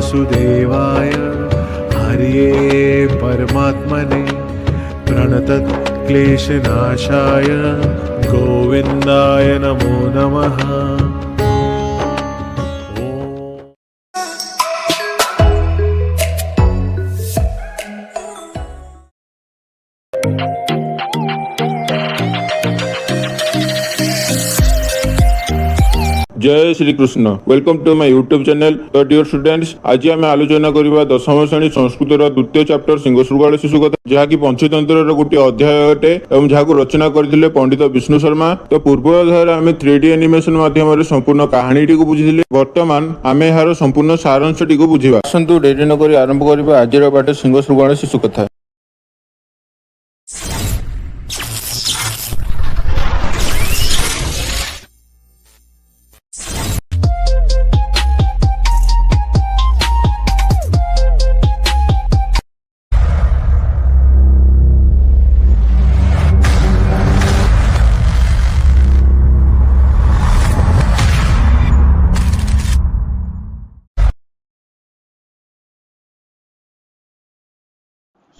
वासुदेवाय हरिये परमात्मने प्रणतक्लेशनाशाय गोविन्दाय नमो नमः। जय Shri Krishna. Welcome to my YouTube channel. तो डियर स्टूडेंट्स, आज आम आलोचना करबा दशम श्रेणी संस्कृत द्वितीय चैप्टर सिंहशृगाल शिशु कथा, जहाँकि पंचतंत्र गोटे अध्याय अटे एवं जहाँ रचना करथिले पंडित विष्णु शर्मा। तो पूर्व अध्याय आम 3D एनिमेशन माध्यम संपूर्ण कहानी टी बुझिले। वर्तमान आम यार संपूर्ण सारांश टी बुझा। आसतु डेरी न करी आरंभ करबा आज पाठ सिंहशृगाल शिशु कथा।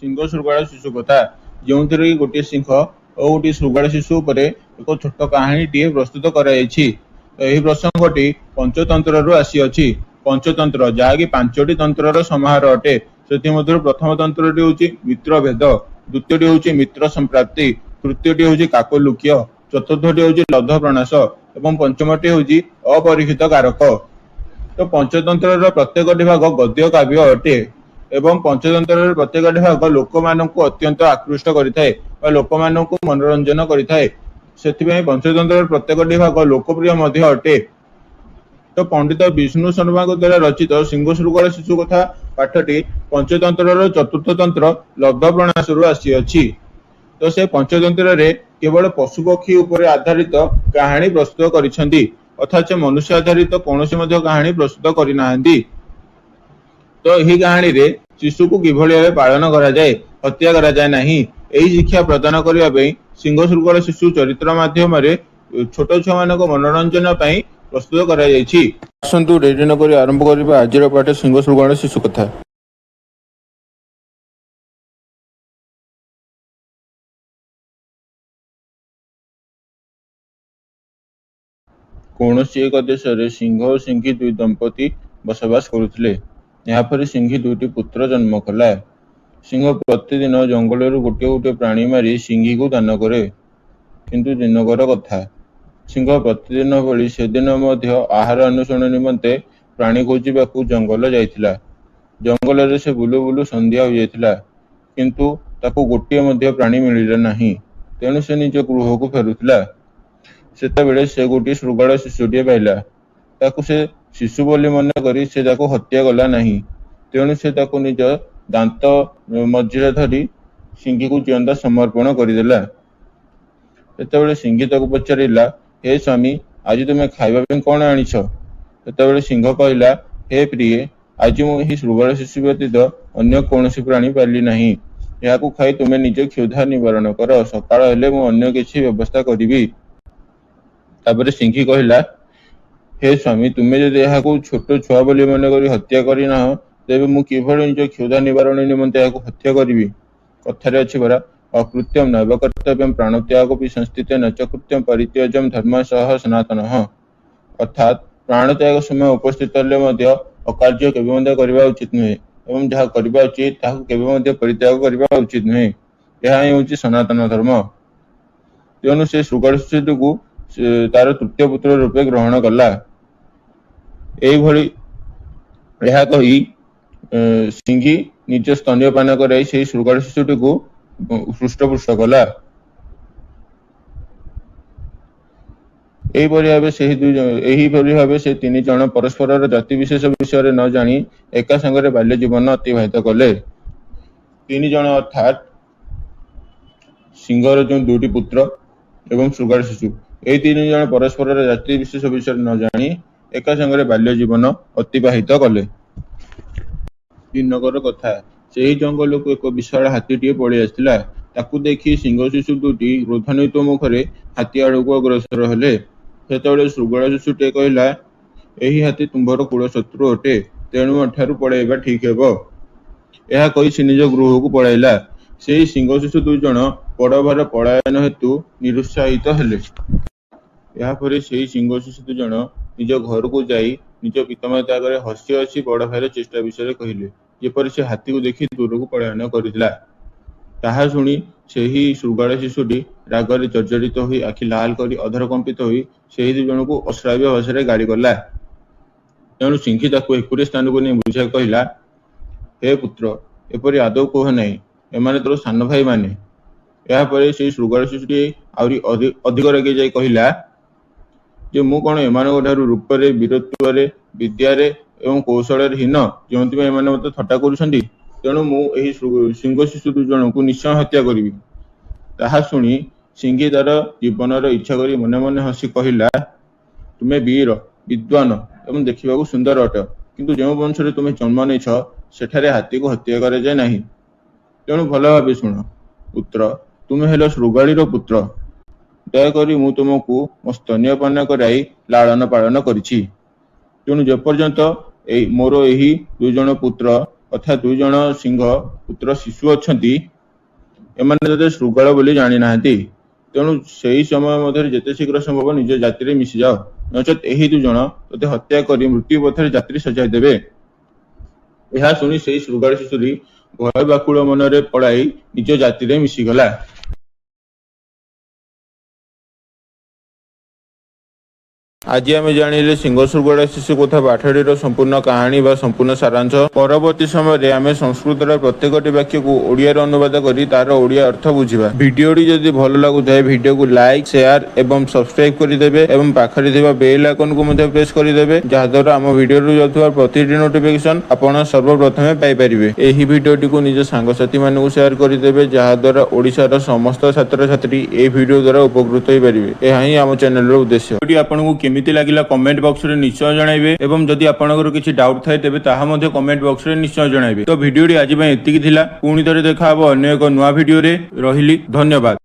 सिंहशृगाल शिशु कथा, जो गोटे सिंह और गोटे शृगाल शिशु उपर एक छोट कहानी टी प्रस्तुत कराई। प्रसंगटी पंचतंत्र आसी। पंचतंत्र जहाँकि 5टी तंत्र समाहार अटे। से प्रथम तंत्रटी हूँ मित्रभेद, द्वितीयटी हूँ मित्र संप्राप्ति, तृतीयटी हूँ काकलुक्य, चतुर्थटी हूँ लब्ध प्रणाश और पंचमटी हूँ अपरीक्षित कारक। तो पंचतंत्र प्रत्येक भाग गद्य काव्य अटे एवं पंचतंत्र प्रत्येक भाग लोक मानू अत्यंत आकृष्ट करिथाए और लोक मानू मनोरंजन करिथाए। सेथिबें पंचतंत्र प्रत्येक भाग लोकप्रिय मध्य अटे। तो पंडित विष्णु शर्मा द्वारा रचित सिंहशृगाल शिशु कथा पाठटी पंचतंत्र चतुर्थ तंत्र लब्ध प्रणाशरु आसी अछि। तो से पंचतंत्र रे केवल पशु पक्षी उपर आधारित कहानी प्रस्तुत करिसेंती, अर्थात मनुष्य आधारित कौनसी मध्य कहानी प्रस्तुत करिनाहांती। तो यही कहानी रे शिशु को किभली भावे पालन करा जाए, हत्या करा जाए नहीं, यही शिक्षा प्रदान करने सिंहशृगाल शिशु चरित्र माध्यम रे छोट छुआ मानक मनोरंजन पई प्रस्तुत करा जायछि। आसंतु डेरी न करी आरंभ करबा आज पाठ सिंहशृगाल शिशु कथा। कौनसी एक देश रे सिंह और सिंही दुई दंपति बसवास करुथिले। यापर सिंही दुईटी पुत्र जन्म कला। सिंह प्रतिदिन जंगल गोटे गोटे प्राणी मारी सिंही को दान करे। किंतु दिनकर कथा, सिंह प्रतिदिन भली से दिन मध्य आहार अन्वेषण निमंते प्राणी खोजिबाकू जंगल जाइथिला। जंगल रे से बुलु बुलु संध्या हो जाइथिला, किंतु ताकू गोटे मध्य प्राणी मिलिला नहीं। तेणु से निज गृह को फेरुथिला। सेतेबेले से गोटे शृगाल शिशुटे पाइला। ताकू से शिशु बोली मन करी से ताकू हत्या कला नहीं। तेणु से ताकू निज दांत मझिरे धरी सिंही को जीवंता समर्पण करदेला। सेतेबेले सिंही ताकू पचारिला, हे स्वामी, आज तुम खाइबा पे कौन आनिछ? सेतेबेले सिंह कहला, हे प्रिय, आज मुझे शृगाल शिशु व्यतीत अन्य कौनसी प्राणी पाइली नहीं। यह खाई तुम निज क्षुधा निवारण कर। सकाळ हेले मु अन्य किछि व्यवस्था करिबी। तापर सिंही कहला, हे स्वामी, तुम्हें जदि यह छोट छुआ बोली मन करी हत्या करना तेबे मु किभली निज क्षुधा निवारण निमंते यह हत्या करिबी। कथारे अछि बरा, अकृत्यम नैव कर्तव्यम प्राणत्यागोपि संस्थिते न च कृत्यम परित्यज्यम धर्म सह सनातनः। अर्थात प्राणत्याग समय उपस्थित अकार्य केबे मध्य करबा उचित नुहे एवं जहाँ करबा उचित ताहाकु केबे मध्य परित्याग करबा उचित नुहे। यह ही होछि सनातन धर्म। तेणु से शृगाल शिशु को तार तृतीय पुत्र रूपे ग्रहण कला। यह कही सिंही निज स्तन्य पान कराई से शृगाल शिशुटी को हृष्टपुष्ट कला। एही भावे से तीन जन परस्पर जाति विशेष विषय न जानी एका संगे बाल्य जीवन अतिबाहित कले। तीन जन अर्थात सिंहर जो दुईटी पुत्र एवं शृगाल शिशु, यही तीन जन परस्पर जाति विशेष विषय न जानी एका संगे बाल्य जीवन अतिबाहित कले। दिनकर कथा, से जंगल को एक विशाल हाथीटे पलि आसिला। ताकू देखी सिंह शिशु दुटी क्रोधान्वित मुखरे हाथी आड़ को अग्रसर हेले। सेतेबेले शृगाल शिशुटे कहला, एही हाथी तुम्भर कुल शत्रु अटे। तेणु एठारु पळाइबा ठीक हेबो। ଏହା କହି ସେ ନିଜ ଗୃହକୁ ପଳାଇଲା। ସେହି ସିଂହ ଶିଶୁ ଦୁଇ ଜଣ ବଡ଼ ଭାଇର ପଳାୟନ ହେତୁ ନିରୁତ୍ସାହିତ ହେଲେ। ଏହାପରେ ସେହି ସିଂହ ଶିଶୁ ଦୁଇ ଜଣ ନିଜ ଘରକୁ ଯାଇ ନିଜ ପିତାମାତା ଆଗରେ ହସି ହସି ବଡ଼ ଭାଇର ଚେଷ୍ଟା ବିଷୟରେ କହିଲେ, ଯେପରି ସେ ହାତୀକୁ ଦେଖି ଦୂରକୁ ପଳାୟନ କରିଥିଲା। ତାହା ଶୁଣି ସେହି ଶୃଗାଳ ଶିଶୁଟି ରାଗରେ ଜର୍ଜରିତ ହୋଇ ଆଖି ଲାଲ କରି ଅଧର କମ୍ପିତ ହୋଇ ସେହି ଦୁଇ ଜଣଙ୍କୁ ଅଶ୍ରାବ୍ୟ ଭାଷାରେ ଗାଳି କଲା। ତେଣୁ ସିଂହୀ ତାକୁ ଏକୁଟିଆ ସ୍ଥାନକୁ ନେଇ ବୁଝାଇ କହିଲା, ହେ ପୁତ୍ର, ଏପରି ଆଦୌ କୁହ ନାହିଁ, ଏମାନେ ତୋର ସାନ ଭାଇମାନେ। ଏହାପରେ ସେହି ଶୃଗାଳ ଶିଶୁଟି ଆହୁରି ଅଧିକ ରାଗି ଯାଇ କହିଲା ଯେ ମୁଁ କ'ଣ ଏମାନଙ୍କ ଠାରୁ ରୂପରେ, ବୀରତ୍ୱରେ, ବିଦ୍ୟାରେ ଏବଂ କୌଶଳରେ ହୀନ, ଯେଉଁଥିପାଇଁ ଏମାନେ ମୋତେ ଥଟ୍ଟା କରୁଛନ୍ତି? ତେଣୁ ମୁଁ ଏହି ସିଂହ ଶିଶୁ ଦୁଇ ଜଣଙ୍କୁ ନିଶ୍ଚୟ ହତ୍ୟା କରିବି। ତାହା ଶୁଣି ସିଂହୀ ତାର ଜୀବନର ଇଚ୍ଛା କରି ମନେ ମନେ ହସି କହିଲା, ତୁମେ ବୀର, ବିଦ୍ୱାନ ଏବଂ ଦେଖିବାକୁ ସୁନ୍ଦର ଅଟ, କିନ୍ତୁ ଯେଉଁ ବଂଶରେ ତୁମେ ଜନ୍ମ ନେଇଛ ସେଠାରେ ହାତୀକୁ ହତ୍ୟା କରାଯାଏ ନାହିଁ। ତେଣୁ ଭଲ ଭାବେ ଶୁଣ ପୁତ୍ର, ତୁମେ ହେଲ ଶୃଗାଳୀର ପୁତ୍ର। ଦୟାକରି ମୁଁ ତୁମକୁ ମୋ ସ୍ତନ୍ୟପାନ କରାଇ ଲାଳନ ପାଳନ କରିଛି। ତେଣୁ ଯେପର୍ଯ୍ୟନ୍ତ ମୋର ଏହି ଦୁଇ ଜଣ ପୁତ୍ର ଅର୍ଥାତ୍ ଦୁଇ ଜଣ ସିଂହ ପୁତ୍ର ଶିଶୁ ଅଛନ୍ତି, ଏମାନେ ତତେ ଶୃଗାଳ ବୋଲି ଜାଣିନାହାନ୍ତି। ତେଣୁ ସେହି ସମୟ ମଧ୍ୟରେ ଯେତେ ଶୀଘ୍ର ସମ୍ଭବ ନିଜ ଜାତିରେ ମିଶିଯାଅ, ନଚେତ୍ ଏହି ଦୁଇ ଜଣ ତତେ ହତ୍ୟା କରି ମୃତ୍ୟୁ ପଥରେ ଯାତ୍ରୀ ସଜାଇ ଦେବେ। ଏହା ଶୁଣି ସେହି ଶୃଗାଳ ଶିଶୁଟି ଭୟ ବ୍ୟାକୁଳ ମନରେ ପଳାଇ ନିଜ ଜାତିରେ ମିଶିଗଲା। ଆଜି ଆମେ ଜାଣିଲେ ସିଂହ ଶୃଗାଳ ଶିଶୁ କଥା ପାଠଟିର ସମ୍ପୂର୍ଣ୍ଣ କାହାଣୀ ବା ସମ୍ପୂର୍ଣ୍ଣ ସାରାଂଶ। ପରବର୍ତ୍ତୀ ସମୟରେ ଆମେ ସଂସ୍କୃତର ପ୍ରତ୍ୟେକଟି ବାକ୍ୟକୁ ଓଡ଼ିଆରେ ଅନୁବାଦ କରି ତାର ଓଡ଼ିଆ ଅର୍ଥ ବୁଝିବା। ଭିଡ଼ିଓଟି ଯଦି ଭଲ ଲାଗୁଥାଏ ଭିଡ଼ିଓକୁ ଲାଇକ୍, ସେୟାର ଏବଂ ସବସ୍କ୍ରାଇବ୍ କରିଦେବେ ଏବଂ ପାଖରେ ଥିବା ବେଲ୍ ଆଇକନକୁ ମଧ୍ୟ ପ୍ରେସ୍ କରିଦେବେ, ଯାହାଦ୍ୱାରା ଆମ ଭିଡ଼ିଓରୁ ଯାଉଥିବା ପ୍ରତିଟି ନୋଟିଫିକେସନ୍ ଆପଣ ସର୍ବପ୍ରଥମେ ପାଇପାରିବେ। ଏହି ଭିଡ଼ିଓଟିକୁ ନିଜ ସାଙ୍ଗସାଥିମାନଙ୍କୁ ସେୟାର କରିଦେବେ, ଯାହାଦ୍ୱାରା ଓଡ଼ିଶାର ସମସ୍ତ ଛାତ୍ରଛାତ୍ରୀ ଏହି ଭିଡ଼ିଓ ଦ୍ୱାରା ଉପକୃତ ହୋଇପାରିବେ। ଏହା ହିଁ ଆମ ଚ୍ୟାନେଲର ଉଦ୍ଦେଶ୍ୟ। ଭିଡ଼ିଓଟି ଆପଣଙ୍କୁ କେମିତି ଲାଗିଲା କମେଣ୍ଟ ବକ୍ସରେ ନିଶ୍ଚୟ ଜଣାଇବେ ଏବଂ ଯଦି ଆପଣଙ୍କର କିଛି ଡାଉଟ୍ ଥାଏ ତେବେ ତାହା ମଧ୍ୟ କମେଣ୍ଟ ବକ୍ସରେ ନିଶ୍ଚୟ ଜଣାଇବେ। ତ ଭିଡ଼ିଓଟି ଆଜି ପାଇଁ ଏତିକି ଥିଲା। ପୁଣି ଥରେ ଦେଖା ହେବ ଅନ୍ୟ ଏକ ନୂଆ ଭିଡ଼ିଓରେ। ରହିଲି, ଧନ୍ୟବାଦ।